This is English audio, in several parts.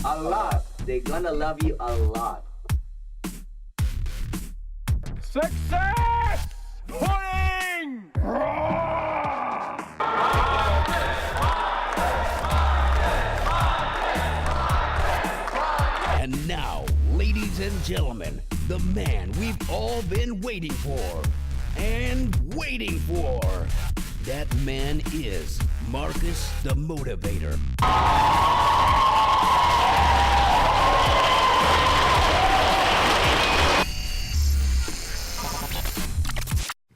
A lot. They're gonna love you a lot. Success! Pudding! And now, ladies and gentlemen, the man we've all been waiting for. And waiting for. That man is Marcus the Motivator.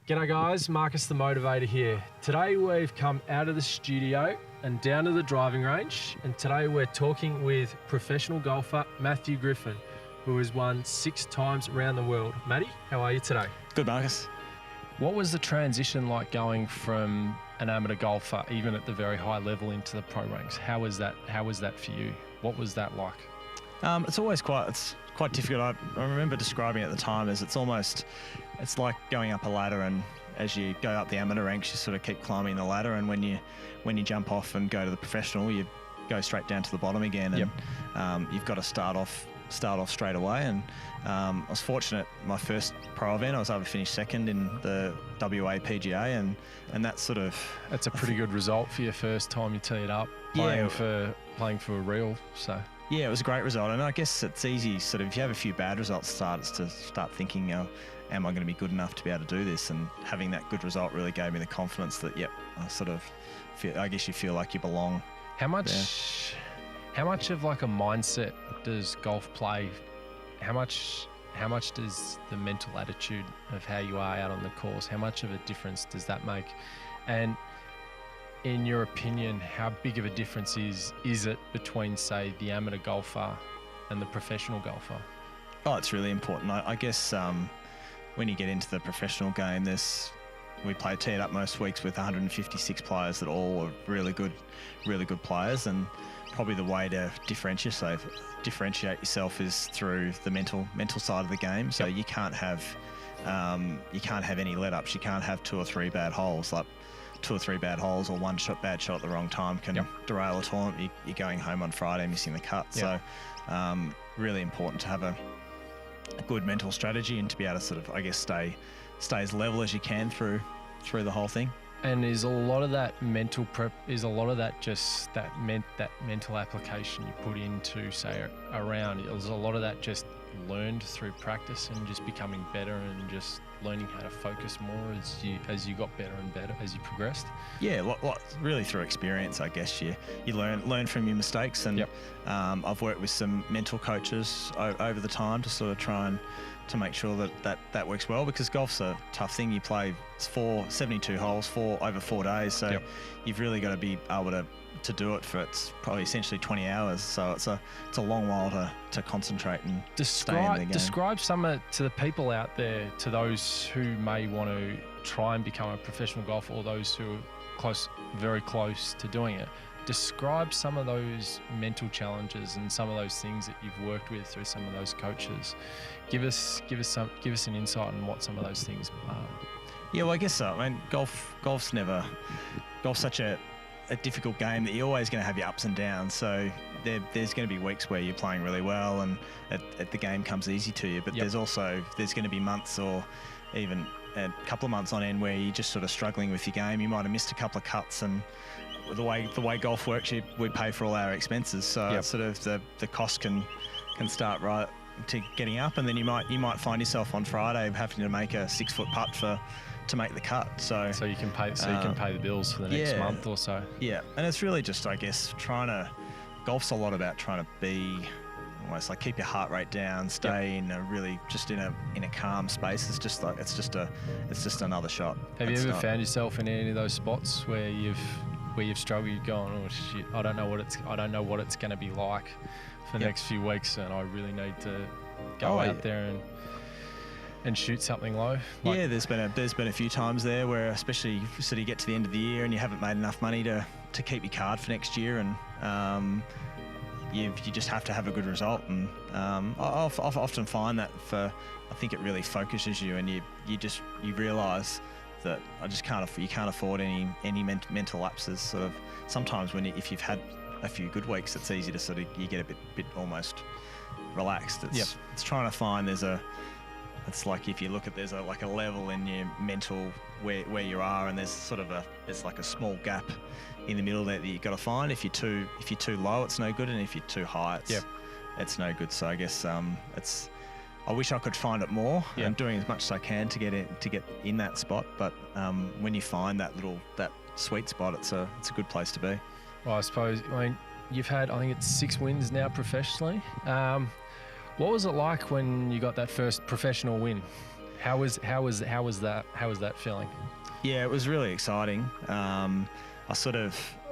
G'day guys, Marcus the Motivator here. Today we've come out of the studio and down to the driving range, and today we're talking with professional golfer Matthew Griffin, who has won 6 times around the world. Matty, how are you today? Good, Marcus. What was the transition like going from an amateur golfer, even at the very high level, into the pro ranks? How was that for you? What was that like? It's quite difficult. I remember describing it at the time as it's like going up a ladder, and as you go up the amateur ranks, you sort of keep climbing the ladder, and when you jump off and go to the professional, you go straight down to the bottom again, and you've got to start off straight away. And I was fortunate. My first pro event, I was able to finish second in the WA PGA, and that's a pretty good result for your first time you teed up playing for a real. So. Yeah, it was a great result, and I guess it's easy. if you have a few bad results, start thinking, am I going to be good enough to be able to do this? And having that good result really gave me the confidence that, I guess you feel like you belong. How much of like a mindset does golf play? How much does the mental attitude of how you are out on the course? How much of a difference does that make? And in your opinion, how big of a difference is it between, say, the amateur golfer and the professional golfer? Oh, it's really important. I guess when you get into the professional game, we play teed up most weeks with 156 players that all are really good players, and probably the way to differentiate yourself is through the mental side of the game. So you can't have any let-ups. You can't have 2 or 3 bad holes. Like 2 or 3 bad holes or one bad shot at the wrong time can derail a tournament. You're going home on Friday missing the cut. So really important to have a good mental strategy and to be able to stay as level as you can through the whole thing. And is a lot of that mental prep, is a lot of that just that mental application you put into, say, around, is a lot of that just learned through practice and just becoming better and just learning how to focus more as you got better and better as you progressed? Yeah, really through experience, I guess. You learn from your mistakes, and I've worked with some mental coaches over the time to sort of try and to make sure that works well, because golf's a tough thing. You play 72 holes over 4 days, so you've really got to be able to do it for, it's probably essentially 20 hours, so it's a long while to concentrate and stay in the game. Describe some to the people out there, to those who may want to try and become a professional golfer, or those who are very close to doing it. Describe some of those mental challenges and some of those things that you've worked with through some of those coaches. Give us an insight on what some of those things are. Yeah, well, I guess so. I mean, golf's such a difficult game that you're always going to have your ups and downs. So there's going to be weeks where you're playing really well and the game comes easy to you. But there's going to be months or even a couple of months on end where you're just sort of struggling with your game. You might have missed a couple of cuts, and the way golf works, we pay for all our expenses. So it's sort of the cost can start right to getting up, and then you might find yourself on Friday having to make a 6-foot putt to make the cut. So you can pay the bills for the next month or so. Yeah, and it's really just, I guess, golf's a lot about trying to be almost like keep your heart rate down, stay in a really just in a calm space. It's just another shot. Have you ever found yourself in any of those spots where you've struggled, you're going, oh shit, I don't know what it's going to be like for the next few weeks, and I really need to go out there and shoot something low? There's been a few times there where, especially you get to the end of the year and you haven't made enough money to keep your card for next year, and you just have to have a good result. And I often find that I think it really focuses you, and you realise that you can't afford any mental lapses. Sort of sometimes if you've had a few good weeks, it's easy to sort of, you get a bit almost relaxed. It's trying to find it's like if you look at, there's like a level in your mental where you are, and there's like a small gap in the middle there that you've got to find. If you're too low, it's no good, and if you're too high, it's no good. So I guess I wish I could find it more. I'm doing as much as I can to get in that spot, but when you find that sweet spot, it's a good place to be. Well, I suppose, you've had, I think it's 6 wins now professionally. What was it like when you got that first professional win? How was that feeling? Yeah, it was really exciting.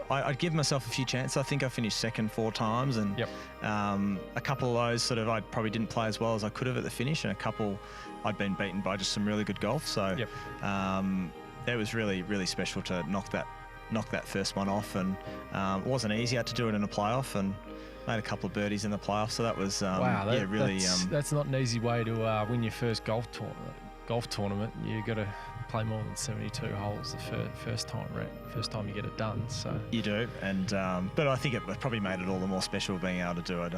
I'd give myself a few chances. I think I finished second 4 times, and a couple of those I probably didn't play as well as I could have at the finish, and a couple I'd been beaten by just some really good golf. So it was really, really special to knock that first one off, and it wasn't easy. I had to do it in a playoff, and made a couple of birdies in the playoffs. So that was that's not an easy way to win your first golf tournament. You got to play more than 72 holes the first time you get it done. So you do, and but I think it probably made it all the more special being able to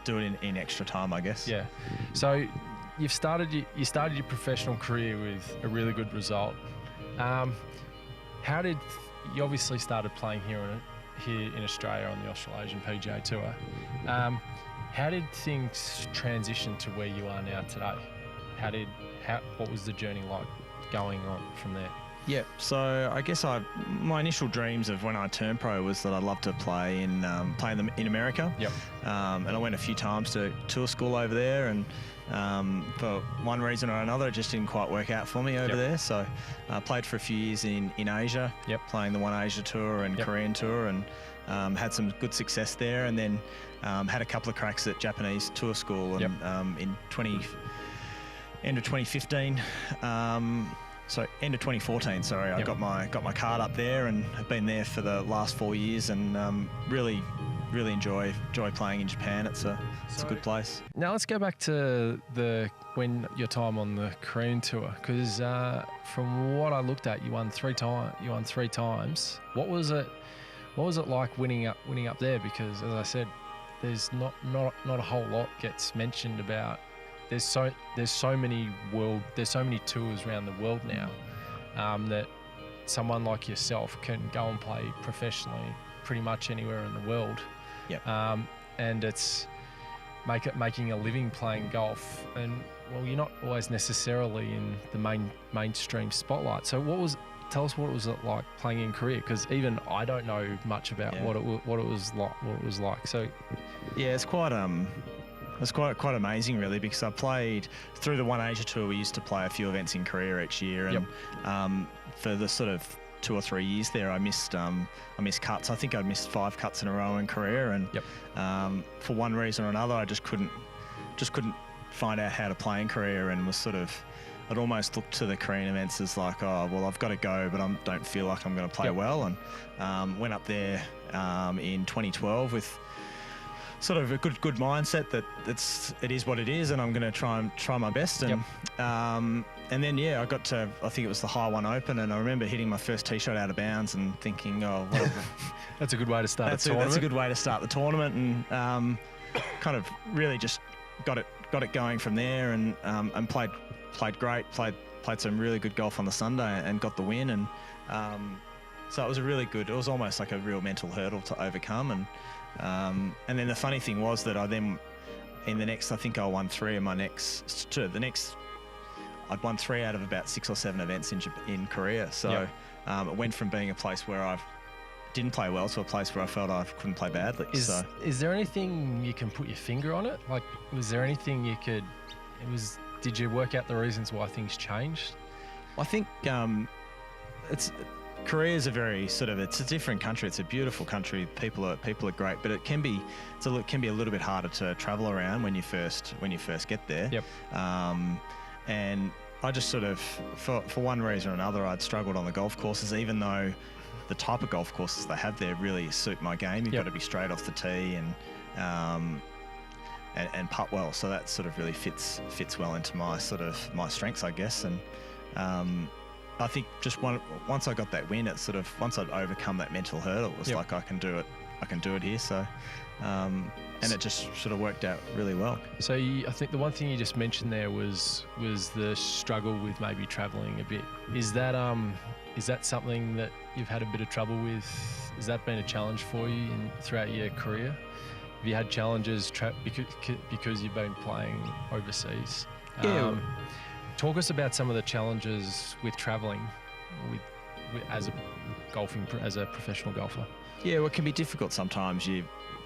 do it in extra time, I guess. Yeah. So you started your professional career with a really good result. How did you obviously started playing here in Australia on the Australasian PGA Tour? How did things transition to where you are now today? What was the journey like going on from there? Yeah, so I guess my initial dreams of when I turned pro was that I'd love to play in America. Yep. And I went a few times to tour school over there, and for one reason or another, it just didn't quite work out for me over there. So I played for a few years in Asia, playing the OneAsia Tour and Korean Tour, and had some good success there, and then had a couple of cracks at Japanese tour school, and end of 2015. End of 2014, sorry, I got my card up there and have been there for the last 4 years, and really enjoy playing in Japan. It's a good place. Now let's go back to your time on the Korean tour, because from what I looked at, you won 3 times. What was it like winning up there? Because as I said, there's not a whole lot gets mentioned about. There's so many tours around the world now that someone like yourself can go and play professionally pretty much anywhere in the world. Yeah. And it's making a living playing golf, and well, you're not always necessarily in the mainstream spotlight. So tell us what it was like playing in Korea, because even I don't know much about what it was like. So yeah, it's quite amazing, really, because I played through the OneAsia Tour. We used to play a few events in Korea each year, and for the sort of 2 or 3 years there, I missed cuts. I think I'd missed 5 cuts in a row in Korea, and for one reason or another, I just couldn't find out how to play in Korea, and I'd almost looked to the Korean events as like, oh well, I've got to go, but I don't feel like I'm going to play well, and went up there in 2012 with sort of a good mindset that it is what it is, and I'm going to try my best. And then I got to, I think it was the High One Open, and I remember hitting my first tee shot out of bounds and thinking, oh, well, that's a good way to start. That's a good way to start the tournament, and kind of really just got it going from there, and played great, played some really good golf on the Sunday and got the win, and so it was it was almost like a real mental hurdle to overcome, and then the funny thing was that I think I won 3 of my next. I'd won 3 out of about 6 or 7 events in Korea. So it went from being a place where I didn't play well to a place where I felt I couldn't play badly. Is there anything you can put your finger on it? Like, was there anything did you work out the reasons why things changed? I think Korea is a very it's a different country. It's a beautiful country. People are great, but it can be a little bit harder to travel around when you first get there. Yep. And I just for one reason or another, I'd struggled on the golf courses, even though the type of golf courses they have there really suit my game. You've got to be straight off the tee and putt well. So that really fits well into my strengths, I guess. And I think just once I got that win, once I'd overcome that mental hurdle, it was like I can do it I can do it here. So, and it just sort of worked out really well. So I think the one thing you just mentioned there was the struggle with maybe travelling a bit. Is that something that you've had a bit of trouble with? Has that been a challenge for you throughout your career? Have you had challenges because you've been playing overseas? Yeah. Talk us about some of the challenges with travelling as a professional golfer. Yeah, well, it can be difficult sometimes.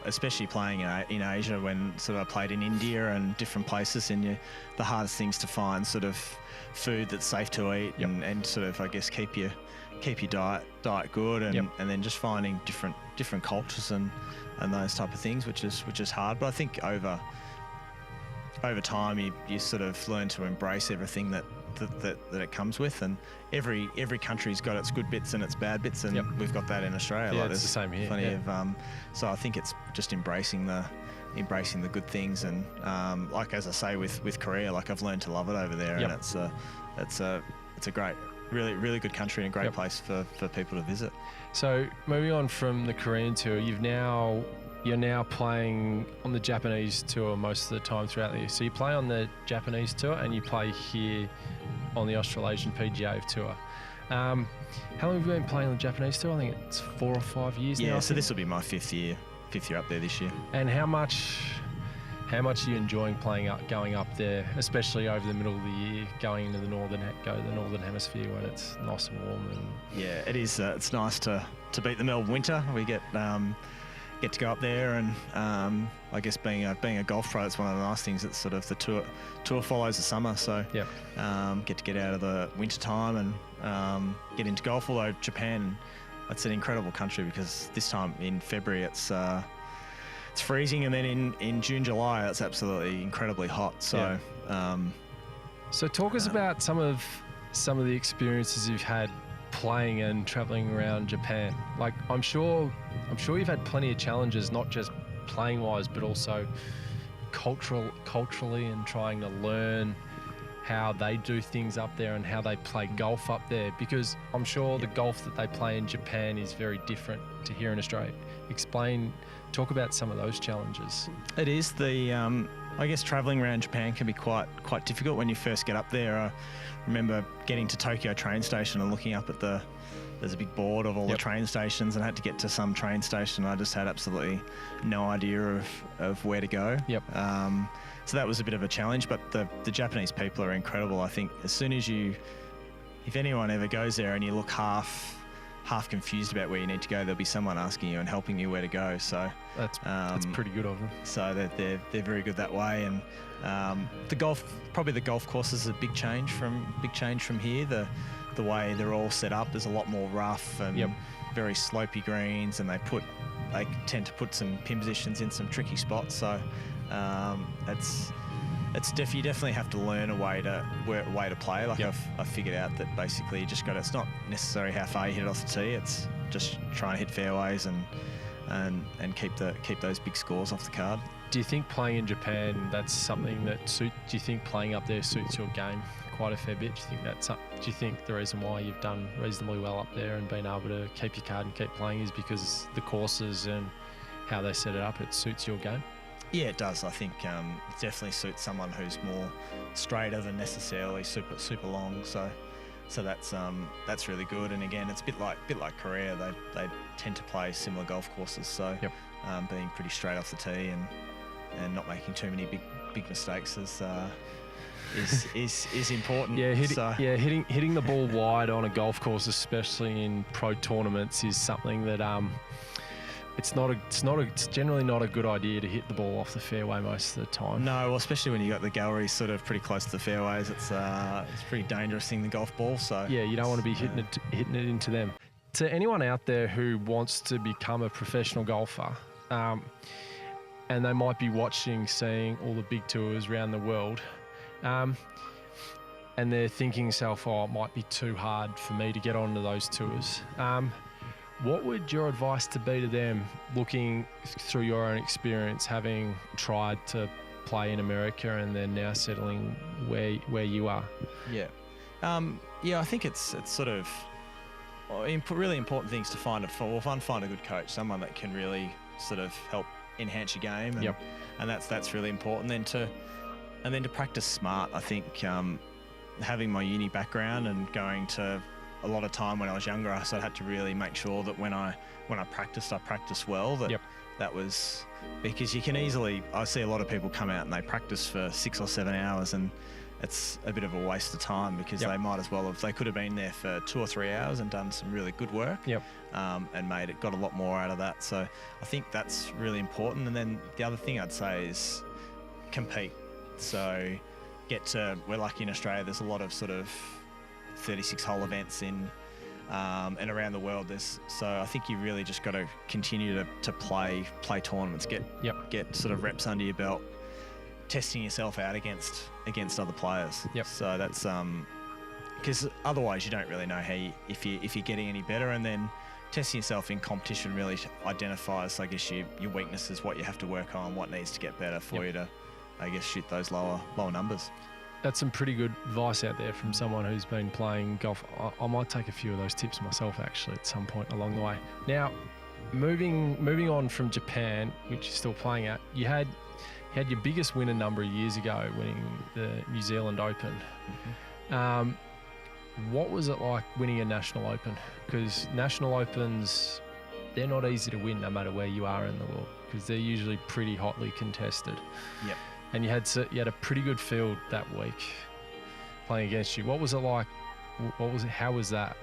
Especially playing in Asia, when sort of I played in India and different places, and the hardest things to find sort of food that's safe to eat, and sort of, I guess, keep your diet good, and then just finding different cultures and those type of things, which is hard. But I think over time you sort of learn to embrace everything that it comes with, and every country's got its good bits and its bad bits, and we've got that in Australia. Yeah, it's the same here. Plenty of so I think it's just embracing the good things, and like, as I say, with Korea, like, I've learned to love it over there, and it's a great, really good country and a great place for people to visit. So moving on from the Korean tour, you're now playing on the Japanese tour most of the time throughout the year. So you play on the Japanese tour and you play here on the Australasian PGA Tour. How long have you been playing on the Japanese tour? I think it's 4 or 5 years now. Yeah, so this will be my fifth year up there this year. And how much are you enjoying going up there, especially over the middle of the year, going into the northern hemisphere when it's nice and warm? And yeah, it is. It's nice to beat the Melbourne winter. We get to go up there, and I guess being a golf pro, it's one of the nice things. It's sort of the tour follows the summer, so get to get out of the winter time and get into golf. Although Japan, it's an incredible country, because this time in February it's freezing, and then in June, July it's absolutely incredibly hot. So so talk us about some of the experiences you've had playing and traveling around Japan. Like, I'm sure you've had plenty of challenges, not just playing wise, but also culturally, and trying to learn how they do things up there and how they play golf up there, because I'm sure the golf that they play in Japan is very different to here in Australia. Talk about some of those challenges. It is I guess travelling around Japan can be quite difficult when you first get up there. I remember getting to Tokyo train station and looking up at there's a big board of all the train stations, and I had to get to some train station. I just had absolutely no idea of where to go. So that was a bit of a challenge, but the Japanese people are incredible. I think as soon as if anyone ever goes there and you look half confused about where you need to go, there'll be someone asking you and helping you where to go. So that's pretty good of them. So they're very good that way. And the golf course is a big change from here. The way they're all set up, there's a lot more rough and very slopey greens, and they tend to put some pin positions in some tricky spots. So you definitely have to learn a way to play. Like, I've figured out that basically you just it's not necessarily how far you hit it off the tee. It's just trying to hit fairways and keep those big scores off the card. Do you think playing in Japan, that's something that do you think playing up there suits your game quite a fair bit? Do you think the reason why you've done reasonably well up there and been able to keep your card and keep playing is because the courses and how they set it up, it suits your game? Yeah, it does. I think it definitely suits someone who's more straighter than necessarily super long. So that's really good. And again, it's a bit like Korea. They tend to play similar golf courses. So being pretty straight off the tee and not making too many big mistakes is important. Yeah, hitting the ball wide on a golf course, especially in pro tournaments, is something that it's generally not a good idea to hit the ball off the fairway most of the time. No, well, especially when you got the galleries sort of pretty close to the fairways. It's a pretty dangerous thing, the golf ball. So yeah, you don't want to be hitting it into them. To anyone out there who wants to become a professional golfer, and they might be seeing all the big tours around the world, and they're thinking themselves, it might be too hard for me to get onto those tours. What would your advice to be to them, looking through your own experience, having tried to play in America and then now settling where you are? Yeah, I think it's sort of, really important things to find find a good coach, someone that can really sort of help enhance your game, and that's really important. Then to practice smart. I think having my uni background and going to a lot of time when I was younger, I sort of had to really make sure that when I practiced well. That was because you can easily. I see a lot of people come out and they practice for 6 or 7 hours, and it's a bit of a waste of time because they might as well have. They could have been there for 2 or 3 hours and done some really good work. And got a lot more out of that. So I think that's really important. And then the other thing I'd say is compete. So we're lucky in Australia. There's a lot of sort of 36-hole events in and around the world. So I think you really just got to continue to play tournaments, get sort of reps under your belt, testing yourself out against other players. So that's because otherwise you don't really know if you're getting any better, and then testing yourself in competition really identifies, I guess, your weaknesses, what you have to work on, what needs to get better for you to, I guess, shoot those lower numbers. That's some pretty good advice out there from someone who's been playing golf. I might take a few of those tips myself, actually, at some point along the way. Now, moving on from Japan, which you're still playing at, you had your biggest win a number of years ago, winning the New Zealand Open. What was it like winning a National Open? Because National Opens, they're not easy to win no matter where you are in the world, because they're usually pretty hotly contested. And you had a pretty good field that week playing against you. What was it like? How was that?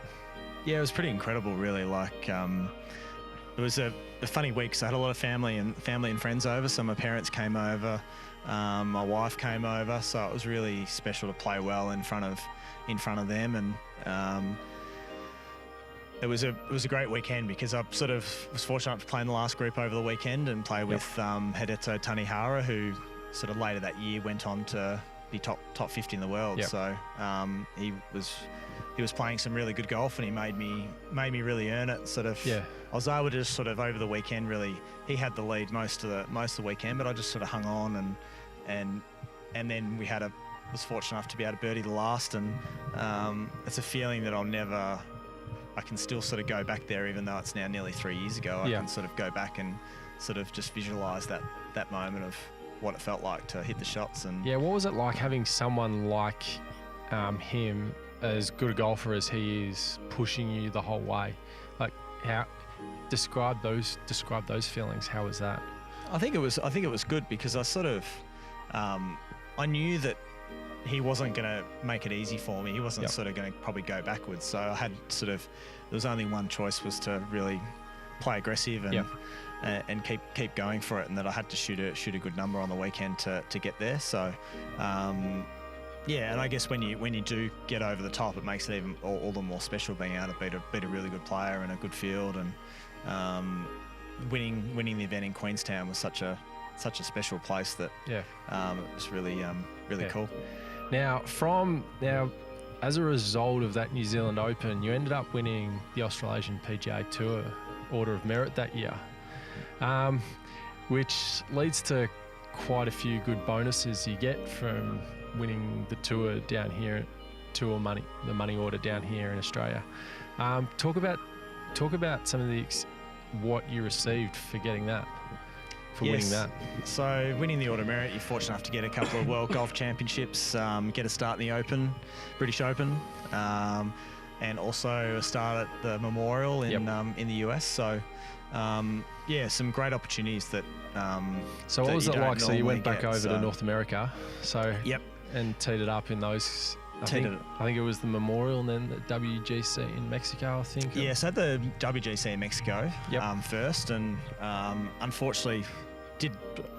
Yeah, it was pretty incredible, really. Like, it was a funny week. So I had a lot of family and friends over. So my parents came over, my wife came over. So it was really special to play well in front of them. And it was a great weekend because I sort of was fortunate to play in the last group over the weekend and play with Hideto Tanihara, who sort of later that year went on to be top 50 in the world. So he was playing some really good golf, and he made me really earn it. I was able to just sort of over the weekend really. He had the lead most of the weekend, but I just sort of hung on and then was fortunate enough to be able to birdie the last, and it's a feeling that I can still sort of go back there, even though it's now nearly 3 years ago. I can sort of go back and sort of just visualise that moment of what it felt like to hit the shots. And what was it like having someone like him, as good a golfer as he is, pushing you the whole way? Like, how describe those feelings? How was that? I think it was good because I sort of I knew that he wasn't going to make it easy for me. He wasn't sort of going to probably go backwards. So I had there was only one choice, was to really play aggressive and keep going for it, and that I had to shoot a good number on the weekend to get there. So and I guess when you do get over the top, it makes it even all the more special, being able to beat a really good player in a good field, and winning the event in Queenstown was such a special place that it was really cool. Now, as a result of that New Zealand Open, you ended up winning the Australasian PGA Tour Order of Merit that year, which leads to quite a few good bonuses you get from winning the tour down here, the money order down here in Australia. Talk about some of what you received for getting that. Winning that. So winning the Order of Merit, you're fortunate enough to get a couple of World Golf Championships, get a start in the British Open, and also a start at the Memorial in the US. So some great opportunities that. So what was it like? So you went back over to North America. So and teed it up in those. I think it was the Memorial and then the WGC in Mexico, I think. So at the WGC in Mexico first, and unfortunately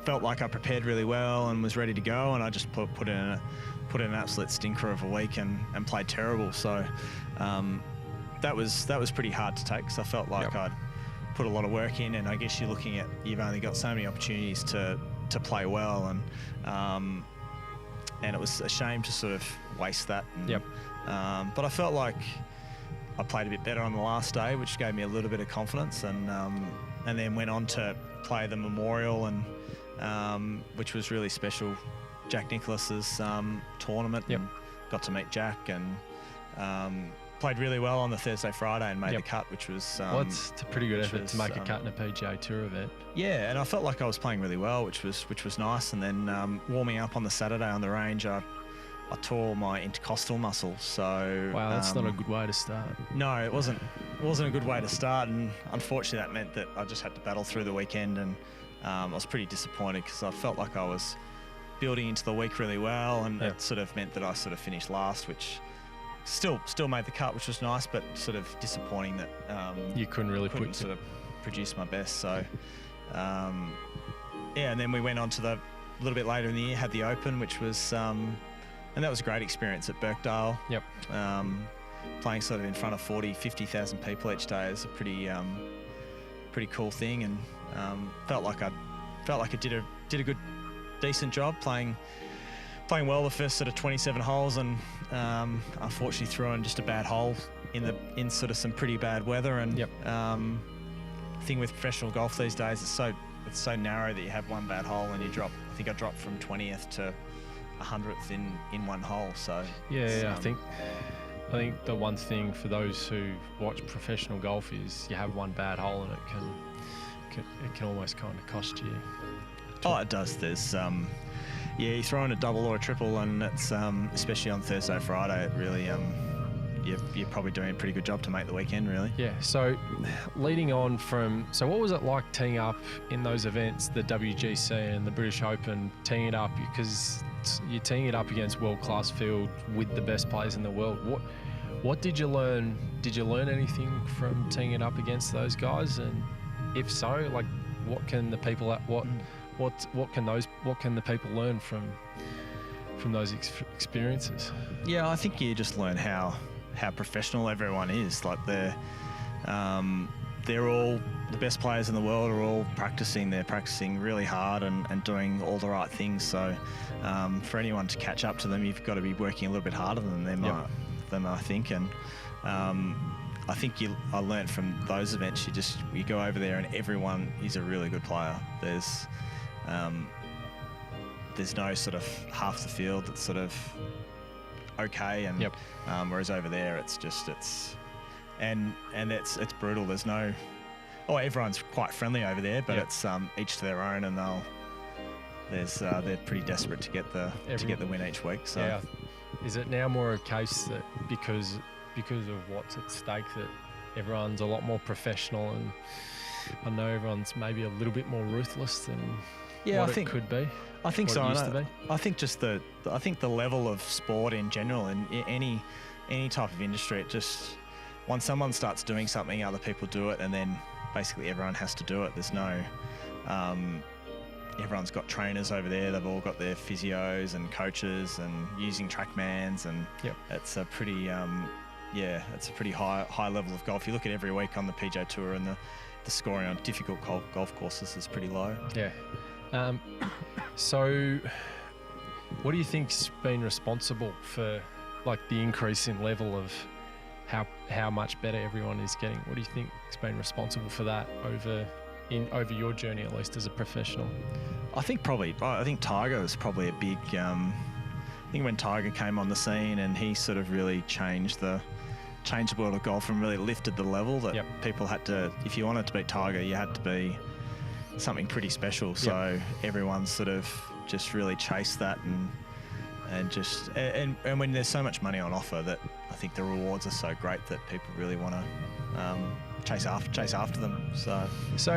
felt like I prepared really well and was ready to go, and I just put in an absolute stinker of a week and played terrible. So that was pretty hard to take, because I felt like I'd put a lot of work in, and I guess you've only got so many opportunities to play well, and it was a shame to sort of waste that. But I felt like I played a bit better on the last day, which gave me a little bit of confidence, and then went on to play the Memorial, and which was really special. Jack Nicklaus's tournament, and got to meet Jack, and played really well on the Thursday, Friday, and made the cut, which was well, it's a pretty good effort to make a cut in a PGA Tour event. Yeah, and I felt like I was playing really well, which was nice. And then warming up on the Saturday on the range, I tore my intercostal muscle. So wow, that's not a good way to start. No, it wasn't a good way to start, and unfortunately that meant that I just had to battle through the weekend, and I was pretty disappointed because I felt like I was building into the week really well, and it sort of meant that I sort of finished last, which still made the cut, which was nice, but sort of disappointing that you couldn't sort of produce my best. So and then we went on to a little bit later in the year, had the Open, which was and that was a great experience at Birkdale. Yep. Playing sort of in front of 50,000 people each day is a pretty cool thing, and felt like I did a good, decent job playing well the first sort of 27 holes, and unfortunately threw in just a bad hole in sort of some pretty bad weather. And the thing with professional golf these days, it's so narrow that you have one bad hole and you drop. I think I dropped from 20th to 100th in one hole. So I think the one thing for those who watch professional golf is you have one bad hole and it can almost kind of cost you. Oh, it does. There's you throw in a double or a triple, and it's especially on Thursday, Friday, it really you're probably doing a pretty good job to make the weekend, really. Yeah. So leading on so what was it like teeing up in those events, the WGC and the British Open, teeing it up, because you're teeing it up against world-class field with the best players in the world. What did you learn? Did you learn anything from teeing it up against those guys? And if so, like, what can the people what can the people learn from those experiences? Yeah, I think you just learn how professional everyone is. Like they're all the best players in the world are all practicing. They're practicing really hard and doing all the right things. So for anyone to catch up to them, you've got to be working a little bit harder than them. I think. And I think I learned from those events. You go over there and everyone is a really good player. There's no sort of half the field that's sort of okay, and whereas over there it's brutal. There's no everyone's quite friendly over there, but it's each to their own, and they're pretty desperate to get the win each week. So is it now more a case that because of what's at stake that everyone's a lot more professional, and I know everyone's maybe a little bit more ruthless than it could be? I think so. Used to be? I think just the level of sport in general, in any type of industry, it just, once someone starts doing something, other people do it, and then basically everyone has to do it. There's no everyone's got trainers over there. They've all got their physios and coaches and using TrackMans, and it's a pretty high level of golf. You look at every week on the PGA Tour, and the scoring on difficult golf courses is pretty low. Yeah. So what do you think's been responsible for like the increase in level of how much better everyone is getting? What do you think's been responsible for that over your journey, at least as a professional? I think Tiger was probably a big I think when Tiger came on the scene, and he sort of really changed the world of golf and really lifted the level that people had to, if you wanted to beat Tiger, you had to be something pretty special. So everyone sort of just really chased that, and when there's so much money on offer, that I think the rewards are so great that people really want to chase after them. So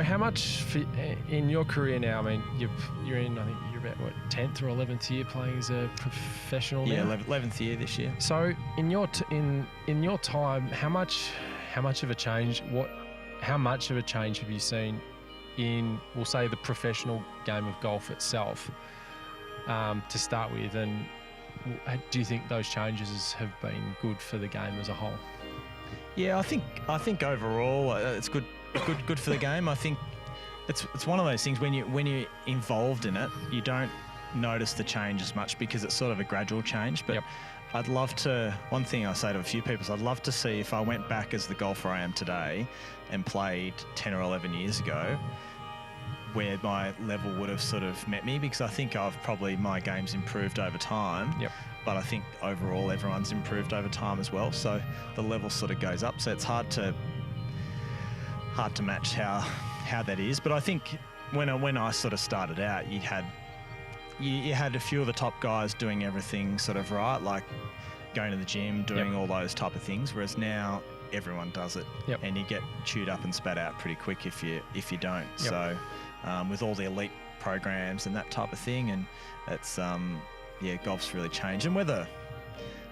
how much in your career now? I mean, you're in, I think you're about 10th or 11th year playing as a professional now? 11th year this year. So in your time, how much of a change have you seen in, we'll say, the professional game of golf itself, to start with, and do you think those changes have been good for the game as a whole? Yeah, I think overall it's good for the game. I think it's one of those things when you're involved in it, you don't notice the change as much because it's sort of a gradual change. But I'd love to. One thing I say to a few people is I'd love to see if I went back as the golfer I am today and played 10 or 11 years ago, where my level would have sort of met me, because I think my game's improved over time. but I think overall everyone's improved over time as well. So the level sort of goes up. So it's hard to match how that is. But I think when I sort of started out, you had a few of the top guys doing everything sort of right, like going to the gym, doing all those type of things. Whereas now everyone does it, and you get chewed up and spat out pretty quick if you don't. So with all the elite programs and that type of thing, and it's golf's really changed. And whether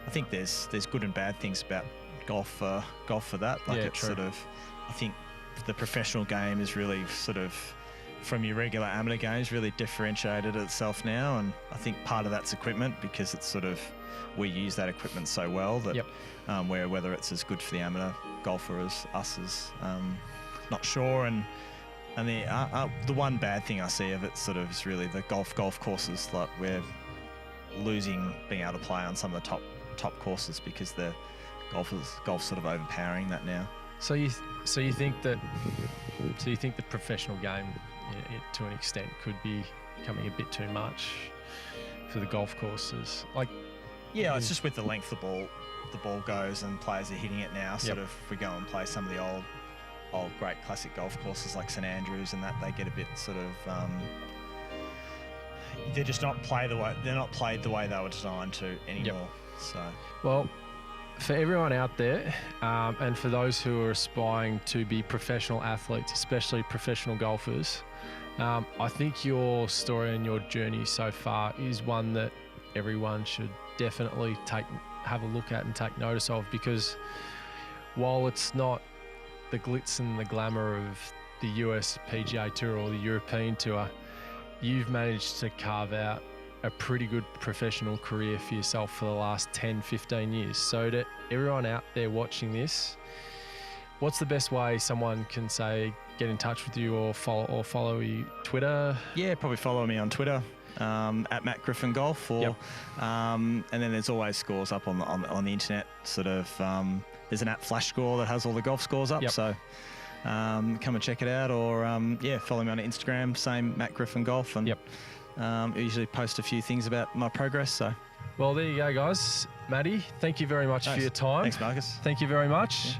I think there's good and bad things about golf for that. Like it's sort of, I think the professional game is really sort of from your regular amateur games really differentiated itself now, and I think part of that's equipment, because it's sort of we use that equipment so well that where whether it's as good for the amateur golfer as us is not sure. And the one bad thing I see of it sort of is really the golf courses. Like we're losing being able to play on some of the top courses because the golf's sort of overpowering that now. So you think the professional game, to an extent, could be becoming a bit too much for the golf courses? Like, it's just with the length the ball goes and players are hitting it now. Sort of, if we go and play some of the old great classic golf courses like St Andrews and that, they get a bit sort of they're just not played the way they were designed to anymore. So well, for everyone out there, and for those who are aspiring to be professional athletes, especially professional golfers, I think your story and your journey so far is one that everyone should definitely have a look at and take notice of, because while it's not the glitz and the glamour of the US PGA Tour or the European Tour, you've managed to carve out a pretty good professional career for yourself for the last 10, 15 years. So to everyone out there watching this, what's the best way someone can say get in touch with you or follow you? Twitter? Yeah, probably follow me on Twitter at Matt Griffin Golf, or and then there's always scores up on the internet. Sort of there's an app, Flash Score, that has all the golf scores up. So come and check it out, or follow me on Instagram, same Matt Griffin Golf, and I usually post a few things about my progress. So, well, there you go, guys. Matty, thank you very much for your time. Thanks, Marcus. Thank you very much. Yeah.